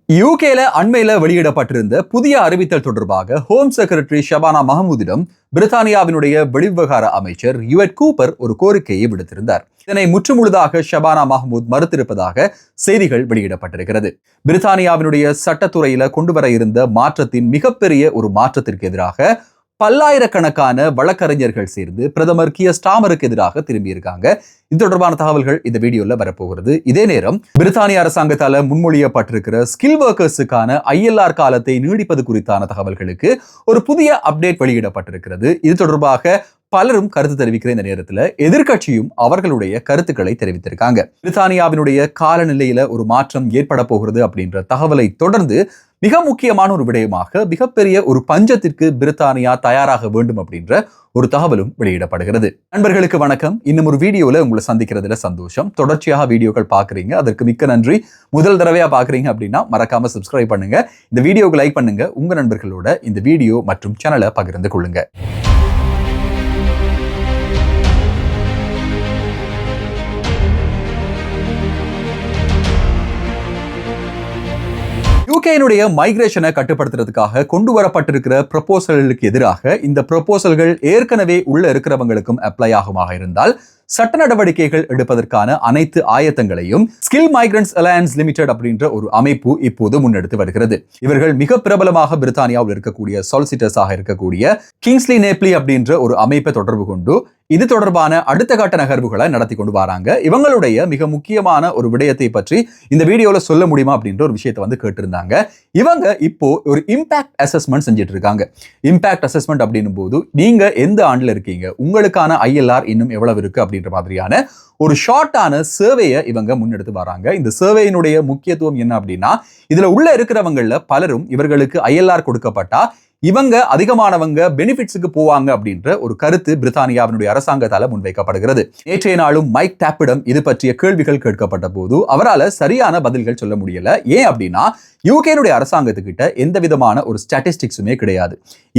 யூகேல அண்மையில வெளியிடப்பட்டிருந்த புதிய அறிவித்தல் தொடர்பாக ஹோம் செக்ரட்டரி ஷபானா மஹமூதிடம் பிரித்தானியாவினுடைய வெளிவிவகார அமைச்சர் யுவெட் கூப்பர் ஒரு கோரிக்கையை விடுத்திருந்தார். இதனை முற்றுமுழுதாக ஷபானா மஹமூத் மறுத்திருப்பதாக செய்திகள் வெளியிடப்பட்டிருக்கிறது. பிரித்தானியாவினுடைய சட்டத்துறையில கொண்டு வர இருந்த மாற்றத்தின் மிகப்பெரிய ஒரு மாற்றத்திற்கு எதிராக பல்லாயிரக்கணக்கான வழக்கறிஞர்கள் சேர்ந்து பிரதமர் கியர் ஸ்டாமருக்கு எதிராக திரும்பியிருக்காங்க. இது தொடர்பான தகவல்கள் இந்த வீடியோல வரப்போகிறது. இதே நேரம் பிரித்தானிய அரசாங்கத்தால முன்மொழியப்பட்டிருக்கிற ஸ்கில் ஒர்க்கர்ஸுக்கான ILR காலத்தை நீடிப்பது குறித்தான தகவல்களுக்கு ஒரு புதிய அப்டேட் வெளியிடப்பட்டிருக்கிறது. இது தொடர்பாக பலரும் கருத்து தெரிவிக்கிற இந்த நேரத்தில் எதிர்க்கட்சியும் அவர்களுடைய கருத்துக்களை தெரிவித்திருக்காங்க. பிரித்தானியாவினுடைய காலநிலையில ஒரு மாற்றம் ஏற்பட போகிறது அப்படின்ற தகவலை தொடர்ந்து மிக முக்கியமான ஒரு விடயமாக மிகப்பெரிய ஒரு பஞ்சத்திற்கு பிரித்தானியா தயாராக வேண்டும் அப்படின்ற ஒரு தகவலும் வெளியிடப்படுகிறது. நண்பர்களுக்கு வணக்கம். இன்னும் ஒரு வீடியோல உங்களை சந்திக்கிறதுல சந்தோஷம். தொடர்ச்சியாக வீடியோக்கள் பாக்குறீங்க, அதற்கு மிக்க நன்றி. முதல் தடவையா பாக்குறீங்க அப்படின்னா மறக்காம சப்ஸ்கிரைப் பண்ணுங்க, இந்த வீடியோக்கு லைக் பண்ணுங்க, உங்க நண்பர்களோட இந்த வீடியோ மற்றும் சேனலை பகிர்ந்து கொள்ளுங்க. யூகேனுடைய மைக்ரேஷனை கட்டுப்படுத்துறதுக்காக கொண்டு வரப்பட்டிருக்கிற ப்ரொபோசல்களுக்கு எதிராக இந்த ப்ரொபோசல்கள் ஏற்கனவே உள்ள இருக்கிறவங்களுக்கும் அப்ளை ஆகுமாக இருந்தால் சட்ட நடவடிக்கைகள் எடுப்பதற்கான அனைத்து ஆயத்தங்களையும் ஸ்கில் மைக்ரன்ட்ஸ் அலையன்ஸ் லிமிடெட் அப்படின்ற ஒரு அமைப்பு இப்போது முன்னெடுத்து வருகிறது. இவர்கள் மிக பிரபலமாக பிரித்தானியாவில் இருக்கக்கூடிய சொலிசிட்டர்ஸாக இருக்கக்கூடிய கிங்ஸ்லி நேப்லி அப்படின்ற ஒரு அமைப்பை தொடர்பு கொண்டு இது தொடர்பான அடுத்த கட்ட நகர்வுகளை நடத்தி கொண்டு வராங்க. இவங்களுடைய மிக முக்கியமான ஒரு விடயத்தை பற்றி இந்த வீடியோல சொல்ல முடியுமா அப்படின்ற ஒரு விஷயத்தை கேட்டிருந்தாங்க. இவங்க இப்போ ஒரு இம்பாக்ட் அசஸ்மெண்ட் செஞ்சுட்டு இருக்காங்க. இம்பாக்ட் அசஸ்மெண்ட் அப்படின்னும் போது நீங்க எந்த ஆண்டுல இருக்கீங்க, உங்களுக்கான ILR இன்னும் எவ்வளவு இருக்கு அப்படின்ற மாதிரியான ஒரு ஷார்ட்டான சர்வேயை இவங்க முன்னெடுத்து வராங்க. இந்த சர்வேயினுடைய முக்கியத்துவம் என்ன அப்படின்னா, இதுல உள்ள இருக்கிறவங்கள பலரும் இவர்களுக்கு ILR கொடுக்கப்பட்டா இவங்க அதிகமானவங்க பெனிஃபிட்ஸுக்கு போவாங்க அப்படின்ற ஒரு கருத்து பிரித்தானியாவினுடைய அரசாங்கத்தால முன்வைக்கப்படுகிறது. நேற்றைய நாளும் மைக் டாப்பிடம் இது பற்றிய கேள்விகள் கேட்கப்பட்ட போது அவரால் சரியான பதில்கள் சொல்ல முடியல. ஏன் அப்படின்னா யூகேனுடைய அரசாங்கத்துக்கிட்ட எந்த விதமான ஒரு ஸ்டாட்டிஸ்டிக்ஸுமே கிடையாது.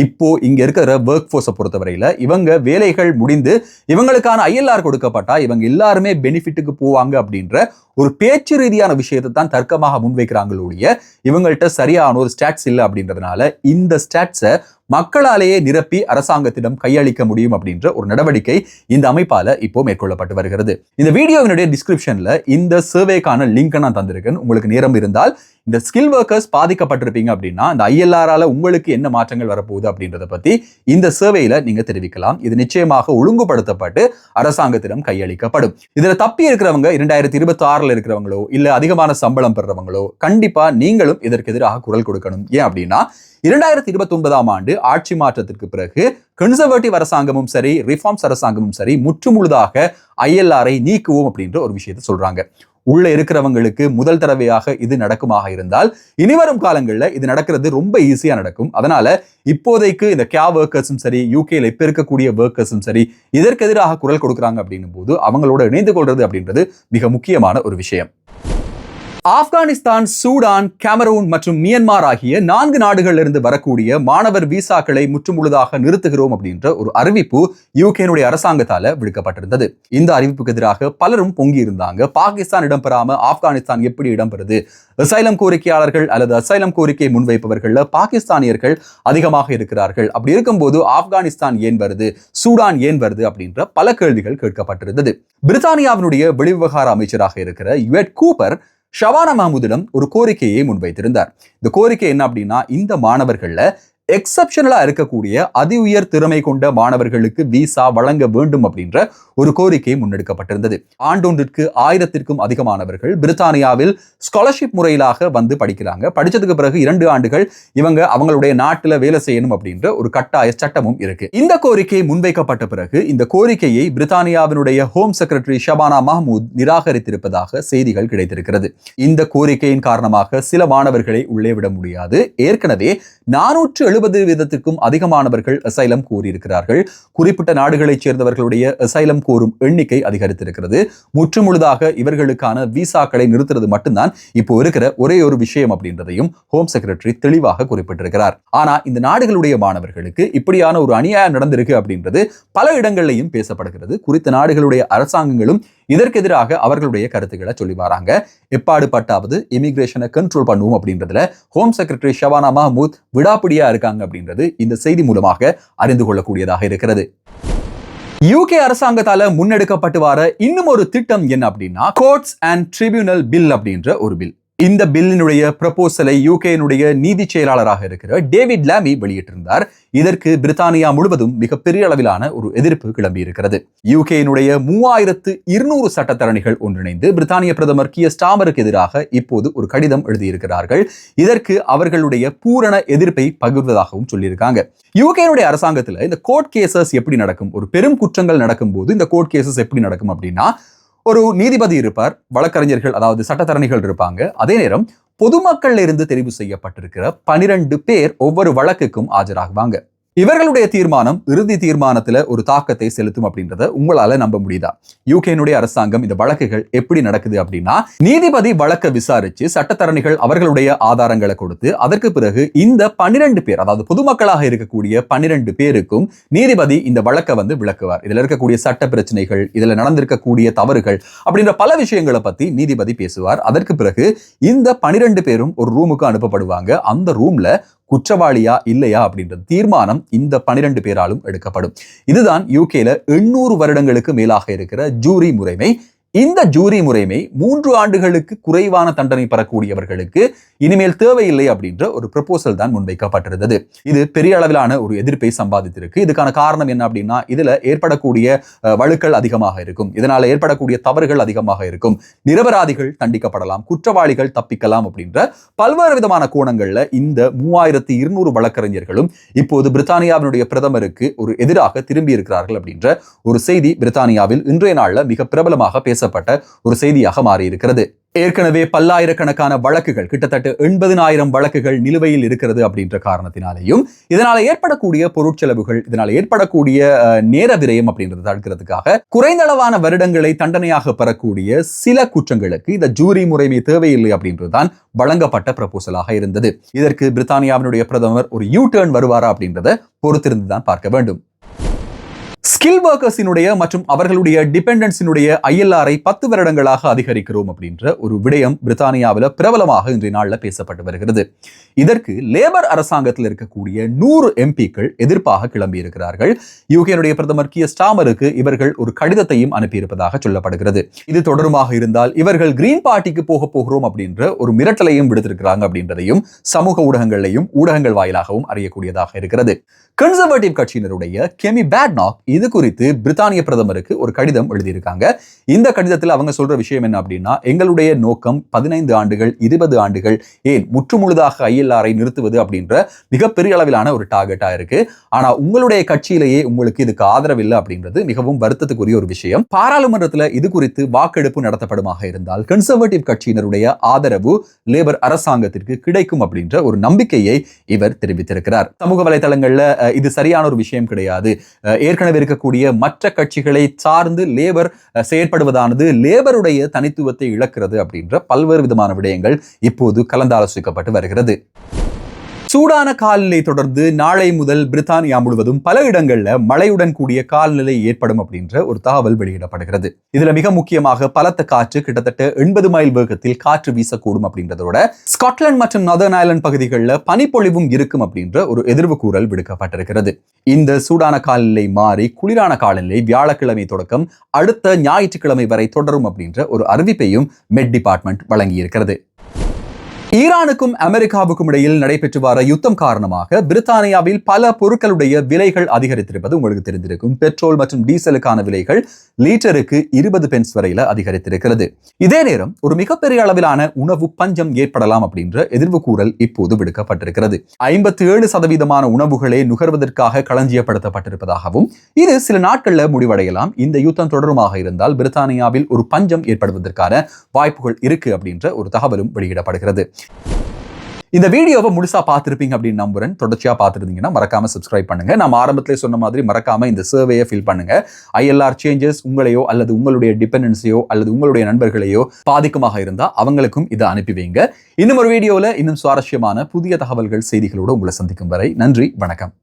இப்போ இங்க இருக்கிற ஒர்க் ஃபோர்ஸை பொறுத்தவரையில இவங்க வேலைகள் முடிந்து இவங்களுக்கான ILR கொடுக்கப்பட்டா இவங்க எல்லாருமே பெனிஃபிட்டுக்கு போவாங்க அப்படின்ற ஒரு பேச்சு ரீதியான விஷயத்தை தான் தர்க்கமாக முன்வைக்கிறாங்களோடைய இவங்கள்ட்ட சரியான ஒரு ஸ்டாட்ஸ் இல்லை அப்படின்றதுனால இந்த ஸ்டாட்ஸை மக்களாலேயே நிரப்பி அரசாங்கத்திடம் கையளிக்க முடியும் அப்படின்ற ஒரு நடவடிக்கை இந்த அமைப்பால இப்போ மேற்கொள்ளப்பட்டு வருகிறது. இந்த வீடியோவினுடைய டிஸ்கிரிப்ஷன்ல இந்த சர்வேக்கான லிங்க் நான் தந்திருக்கேன். உங்களுக்கு நேரம் இருந்தால் இந்த ஸ்கில் ஒர்க்கர்ஸ் பாதிக்கப்பட்டிருப்பீங்க அப்படின்னா இந்த ILR உங்களுக்கு என்ன மாற்றங்கள் வரப்போகுது அப்படின்றத பத்தி இந்த சர்வேல நீங்க தெரிவிக்கலாம். இது நிச்சயமாக ஒழுங்குபடுத்தப்பட்டு அரசாங்கத்திடம் கையளிக்கப்படும். இதுல தப்பி இருக்கிறவங்க 2026 இருக்கிறவங்களோ இல்ல அதிகமான சம்பளம் பெறவங்களோ கண்டிப்பா நீங்களும் இதற்கு எதிராக குரல் கொடுக்கணும். ஏன் அப்படின்னா 2029 ஆண்டு ஆட்சி மாற்றத்திற்கு பிறகு கன்சர்வேட்டிவ் அரசாங்கமும் சரி ரிஃபார்ம்ஸ் அரசாங்கமும் சரி முற்றுமுழுதாக ILR நீக்குவோம் அப்படின்ற ஒரு விஷயத்தை சொல்றாங்க. உள்ள இருக்கிறவங்களுக்கு முதல் தடவையாக இது நடக்குமாக இருந்தால் இனிவரும் காலங்களில் இது நடக்கிறது ரொம்ப ஈஸியா நடக்கும். அதனால இப்போதைக்கு இந்த ஒர்க்கர்ஸும் சரி யூகேல இப்ப இருக்கக்கூடிய ஒர்க்கர்ஸும் சரி இதற்கு எதிராக குரல் கொடுக்குறாங்க அப்படின்னும் போது அவங்களோட இணைந்து கொள்றது அப்படின்றது மிக முக்கியமான ஒரு விஷயம். ஆப்கானிஸ்தான், சூடான், கேமரூன் மற்றும் மியன்மார் ஆகிய 4 நாடுகளிலிருந்து வரக்கூடிய மாணவர் விசாக்களை முற்றுமுழுதாக நிறுத்துகிறோம் அப்படின்ற ஒரு அறிவிப்பு யூகேனுடைய அரசாங்கத்தால விடுக்கப்பட்டிருந்தது. இந்த அறிவிப்புக்கு எதிராக பலரும் பொங்கி இருந்தாங்க. பாகிஸ்தான் இடம்பெறாம ஆப்கானிஸ்தான் எப்படி இடம்பெறுது, அசைலம் கோரிக்கையாளர்கள் அல்லது அசைலம் கோரிக்கை முன்வைப்பவர்கள்ல பாகிஸ்தானியர்கள் அதிகமாக இருக்கிறார்கள், அப்படி இருக்கும்போது ஆப்கானிஸ்தான் ஏன் வருது, சூடான் ஏன் வருது அப்படின்ற பல கேள்விகள் கேட்கப்பட்டிருந்தது. பிரித்தானியாவினுடைய வெளிவிவகார அமைச்சராக இருக்கிற யுவெட் கூப்பர் ஷபானா மஹமூதிடம் ஒரு கோரிக்கையை முன்வைத்திருந்தார். இந்த கோரிக்கை என்ன அப்படின்னா, இந்த மாணவர்கள்ல எக்ஸப்ஷனலா இருக்கக்கூடிய அதி உயர் திறமை கொண்ட மாணவர்களுக்கு விசா வழங்க வேண்டும் அப்படின்ற ஒரு கோரிக்கை முன்னெடுக்கப்பட்டிருந்தது. ஆண்டொன்றிற்கு 1000க்கும் அதிகமானவர்கள் பிரித்தானியாவில் ஸ்காலர்ஷிப் முறையிலாக வந்து படிக்கிறாங்க. படிச்சதுக்கு பிறகு 2 ஆண்டுகள் இவங்க அவங்களுடைய நாட்டுல வேலை செய்யணும் அப்படின்ற ஒரு கட்டாய சட்டமும் இருக்கு. இந்த கோரிக்கை முன்வைக்கப்பட்ட பிறகு இந்த கோரிக்கையை பிரித்தானியாவினுடைய ஹோம் செக்ரட்டரி ஷபானா மஹமூத் நிராகரித்திருப்பதாக செய்திகள் கிடைத்திருக்கிறது. இந்த கோரிக்கையின் காரணமாக சில மாணவர்களை உள்ளே விட முடியாது. ஏற்கனவே 470% அதிகமானவர்கள் அசைலம் கோரியிருக்கிறார்கள். குறிப்பிட்ட நாடுகளைச் சேர்ந்தவர்களுடைய அசைலம் கோரும் எண்ணிக்கை அதிகரித்திருக்கிறது. முற்றுமுழுதாக இவர்களுக்கான விசாக்களை நிறுத்துறது மட்டும்தான் இப்போ இருக்கிற ஒரே ஒரு விஷயம் அப்படின்றதையும் ஹோம் செக்ரட்டரி தெளிவாக குறிப்பிட்டிருக்கிறார். ஆனா இந்த நாடுகளுடைய மாணவர்களுக்கு இப்படியான ஒரு அநியாயம் நடந்திருக்கு அப்படின்றது பல இடங்கள்லையும் பேசப்படுகிறது. குறித்த நாடுகளுடைய அரசாங்கங்களும் இதற்கு எதிராக அவர்களுடைய கருத்துக்களை சொல்லி வராங்க. எப்பாடுபட்டாவது இமிகிரேஷனை கண்ட்ரோல் பண்ணுவோம் அப்படின்றதுல ஹோம் செக்ரட்டரி ஷபானா மஹ்மூத் விடாப்பிடியா இருக்காங்க அப்படின்றது இந்த செய்தி மூலமாக அறிந்து கொள்ளக்கூடியதாக இருக்கிறது. யூகே அரசாங்கத்தால முன்னெடுக்கப்பட்டு வர இன்னும் ஒரு திட்டம் என்ன அப்படின்னா கோர்ட்ஸ் அண்ட் ட்ரிபியூனல் பில் அப்படின்ற ஒரு பில். இந்த பில்லினுடைய ப்ரப்போசலை யூகேனுடைய நீதி செயலாளராக இருக்கிற டேவிட் லாமி வெளியிட்டிருந்தார். இதற்கு பிரித்தானியா முழுவதும் மிகப்பெரிய அளவிலான ஒரு எதிர்ப்பு கிளம்பி இருக்கிறது. யூகேனுடைய 3200 சட்டத்தரணிகள் ஒன்றிணைந்து பிரித்தானிய பிரதமர் கியர் ஸ்டாமருக்கு எதிராக இப்போது ஒரு கடிதம் எழுதியிருக்கிறார்கள். இதற்கு அவர்களுடைய பூரண எதிர்ப்பை பகிர்வதாகவும் சொல்லியிருக்காங்க. யூகேனுடைய அரசாங்கத்தில் இந்த கோர்ட் கேசஸ் எப்படி நடக்கும், ஒரு பெரும் குற்றங்கள் நடக்கும் போது இந்த கோர்ட் கேசஸ் எப்படி நடக்கும் அப்படின்னா ஒரு நீதிபதி இருப்பார், வழக்கறிஞர்கள் அதாவது சட்டத்தரணிகள் இருப்பாங்க. அதே நேரம் பொதுமக்கள்ல இருந்து தெரிவு செய்யப்பட்டிருக்கிற 12 பேர் ஒவ்வொரு வழக்குக்கும் ஆஜராகுவாங்க. இவர்களுடைய தீர்மானம் இறுதி தீர்மானத்துல ஒரு தாக்கத்தை செலுத்தும் அப்படின்றத உங்களால நம்ப முடியுதா? யூகேனுடைய அரசாங்கம் இந்த வழக்குகள் எப்படி நடக்குது அப்படின்னா நீதிபதி வழக்கை விசாரிச்சு சட்டத்தரணிகள் அவர்களுடைய ஆதாரங்களை கொடுத்து அதற்கு பிறகு இந்த 12 பேர் அதாவது பொதுமக்களாக இருக்கக்கூடிய 12 பேருக்கும் நீதிபதி இந்த வழக்கை விளக்குவார். இதுல இருக்கக்கூடிய சட்ட பிரச்சனைகள், இதுல நடந்திருக்கக்கூடிய தவறுகள் அப்படின்ற பல விஷயங்களை பத்தி நீதிபதி பேசுவார். அதற்கு பிறகு இந்த 12 பேரும் ஒரு ரூமுக்கு அனுப்பப்படுவாங்க. அந்த ரூம்ல குற்றவாளியா இல்லையா அப்படின்ற தீர்மானம் இந்த 12 பேராலும் எடுக்கப்படும். இதுதான் யூகேல 800 வருடங்களுக்கு மேலாக இருக்கிற ஜூரி முறைமை. இந்த ஜூரி முறைமை 3 ஆண்டுகளுக்கு குறைவான தண்டனை பெறக்கூடியவர்களுக்கு இனிமேல் தேவையில்லை அப்படின்ற ஒரு ப்ரொபோசல் தான் முன்வைக்கப்பட்டிருந்தது. இது பெரிய அளவிலான ஒரு எதிர்ப்பை சம்பாதித்திருக்கு. இதுக்கான காரணம் என்ன அப்படின்னா இதுல ஏற்படக்கூடிய வழுக்கள் அதிகமாக இருக்கும், இதனால ஏற்படக்கூடிய தவறுகள் அதிகமாக இருக்கும், நிரபராதிகள் தண்டிக்கப்படலாம், குற்றவாளிகள் தப்பிக்கலாம் அப்படின்ற பல்வேறு விதமான கோணங்கள்ல இந்த 3200 வழக்கறிஞர்களும் இப்போது பிரித்தானியாவினுடைய பிரதமருக்கு ஒரு எதிராக திரும்பி இருக்கிறார்கள் அப்படின்ற ஒரு செய்தி பிரித்தானியாவில் இன்றைய நாள்ல மிக பிரபலமாக பேசப்பட்ட ஒரு செய்தியாக மாறி இருக்கிறது. ஏற்கனவே பல்லாயிரக்கணக்கான வழக்குகள், கிட்டத்தட்ட 80,000 வழக்குகள் நிலுவையில் இருக்கிறது அப்படின்ற காரணத்தினாலேயும் இதனால ஏற்படக்கூடிய பொருட்செலவுகள், இதனால ஏற்படக்கூடிய நேர விரயம் அப்படின்றத தடுக்கிறதுக்காக குறைந்தளவான வருடங்களை தண்டனையாக பெறக்கூடிய சில குற்றங்களுக்கு இந்த ஜூரி முறைமை தேவையில்லை அப்படின்றதுதான் வழங்கப்பட்ட ப்ரொபோசலாக இருந்தது. இதற்கு பிரித்தானியாவினுடைய பிரதமர் ஒரு யூ டர்ன் வருவாரா அப்படின்றத பொறுத்திருந்துதான் பார்க்க வேண்டும். ஸ்கில் ஒர்க்கர்ஸினுடைய மற்றும் அவர்களுடைய டிபெண்டன்ஸினுடைய ILR-ஐ 10 வருடங்களாக அதிகரிக்கிறோம் அப்படின்ற ஒரு விடயம் பிரித்தானியாவில் பிரபலமாக இன்றைய நாளில் பேசப்பட்டு வருகிறது. இதற்கு லேபர் அரசாங்கத்தில் இருக்கக்கூடிய 100 MPக்கள் எதிர்ப்பாக கிளம்பி இருக்கிறார்கள். யூகேனுடைய பிரதமர் கியர் ஸ்டாமருக்கு இவர்கள் ஒரு கடிதத்தையும் அனுப்பியிருப்பதாக சொல்லப்படுகிறது. இது தொடருமாக இருந்தால் இவர்கள் கிரீன் பார்ட்டிக்கு போகிறோம் அப்படின்ற ஒரு மிரட்டலையும் விடுத்திருக்கிறாங்க அப்படின்றதையும் சமூக ஊடகங்களையும் ஊடகங்கள் வாயிலாகவும் அறியக்கூடியதாக இருக்கிறது. கன்சர்வேட்டிவ் கட்சியினருடைய கெமி பேட்நாக் இது குறித்து பிரித்தானிய பிரதமருக்கு ஒரு கடிதம் எழுதியிருக்காங்க. இந்த கடிதத்தில் அவங்க சொல்ற விஷயம் என்ன அப்படின்னா எங்களுடைய நோக்கம் 15 ஆண்டுகள் 20 ஆண்டுகள் ஏன் முற்றுமுழுதாக ILR-ஐ நிறுத்துவது அப்படின்ற மிகப்பெரிய அளவிலான ஒரு டார்கெட்டா இருக்கு. ஆனா உங்களுடைய கட்சியிலேயே உங்களுக்கு இதுக்கு ஆதரவு இல்லை அப்படின்றது மிகவும் வருத்தத்துக்குரிய ஒரு விஷயம். பாராளுமன்றத்தில் இது குறித்து வாக்கெடுப்பு நடத்தப்படுமாக இருந்தால் கன்சர்வேட்டிவ் கட்சியினருடைய ஆதரவு லேபர் அரசாங்கத்திற்கு கிடைக்கும் அப்படின்ற ஒரு நம்பிக்கையை இவர் தெரிவித்திருக்கிறார். சமூக வலைதளங்கள்ல இது சரியான ஒரு விஷயம் கிடையாது, ஏற்கனவே இருக்கக்கூடிய மற்ற கட்சிகளை சார்ந்து லேபர் செயற்படுவதானது லேபருடைய தனித்துவத்தை இழக்கிறது அப்படின்ற பல்வேறு விதமான விடயங்கள் இப்போது கலந்தாலோசிக்கப்பட்டு வருகிறது. சூடான காலநிலை தொடர்ந்து நாளை முதல் பிரித்தானியா முழுவதும் பல இடங்கள்ல மழையுடன் கூடிய காலநிலை ஏற்படும் அப்படின்ற ஒரு தகவல் வெளியிடப்படுகிறது. இதுல மிக முக்கியமாக பலத்த காற்று, கிட்டத்தட்ட 80 மைல் வேகத்தில் காற்று வீசக்கூடும் அப்படின்றதோட ஸ்காட்லாந்து மற்றும் நார்தர்ன் அயர்லாந்து பகுதிகளில் பனிப்பொழிவும் இருக்கும் அப்படின்ற ஒரு எதிர்வு கூறல் விடுக்கப்பட்டிருக்கிறது. இந்த சூடான காலநிலை மாறி குளிரான காலநிலை வியாழக்கிழமை தொடக்கம் அடுத்த ஞாயிற்றுக்கிழமை வரை தொடரும் அப்படின்ற ஒரு அறிவிப்பையும் மெட் டிபார்ட்மெண்ட் வழங்கியிருக்கிறது. ஈரானுக்கும் அமெரிக்காவுக்கும் இடையில் நடைபெற்று வர யுத்தம் காரணமாக பிரித்தானியாவில் பல பொருட்களுடைய விலைகள் அதிகரித்திருப்பது உங்களுக்கு தெரிந்திருக்கும். பெட்ரோல் மற்றும் டீசலுக்கான விலைகள் லீட்டருக்கு 20 பென்ஸ் வரையில அதிகரித்திருக்கிறது. இதே நேரம் ஒரு மிகப்பெரிய அளவிலான உணவு பஞ்சம் ஏற்படலாம் அப்படின்ற எதிர்வு கூறல் இப்போது விடுக்கப்பட்டிருக்கிறது. 57% உணவுகளே நுகர்வதற்காக களஞ்சியப்படுத்தப்பட்டிருப்பதாகவும் இது சில நாட்கள்ல முடிவடையலாம். இந்த யுத்தம் தொடருமாக இருந்தால் பிரித்தானியாவில் ஒரு பஞ்சம் ஏற்படுவதற்கான வாய்ப்புகள் இருக்கு அப்படின்ற ஒரு தகவலும் வெளியிடப்படுகிறது. இந்த வீடியோவை முழுசா பார்த்திருப்பீங்க அப்படின்னு நம்புறேன். தொடர்ச்சியா பார்த்துருந்தீங்கன்னா மறக்காம சப்ஸ்கிரைப் பண்ணுங்க. நம்ம ஆரம்பத்திலே சொன்ன மாதிரி மறக்காம இந்த சர்வேயை ஃபில் பண்ணுங்க. ILR சேஞ்சஸ் உங்களையோ அல்லது உங்களுடைய டிபெண்டன்ஸையோ அல்லது உங்களுடைய நண்பர்களையோ பாதிக்கமாக இருந்தா அவங்களுக்கும் இதை அனுப்பி வைங்க. இன்னும் ஒரு வீடியோல இன்னும் சுவாரஸ்யமான புதிய தகவல்கள் செய்திகளோடு உங்களை சந்திக்கும் வரை நன்றி, வணக்கம்.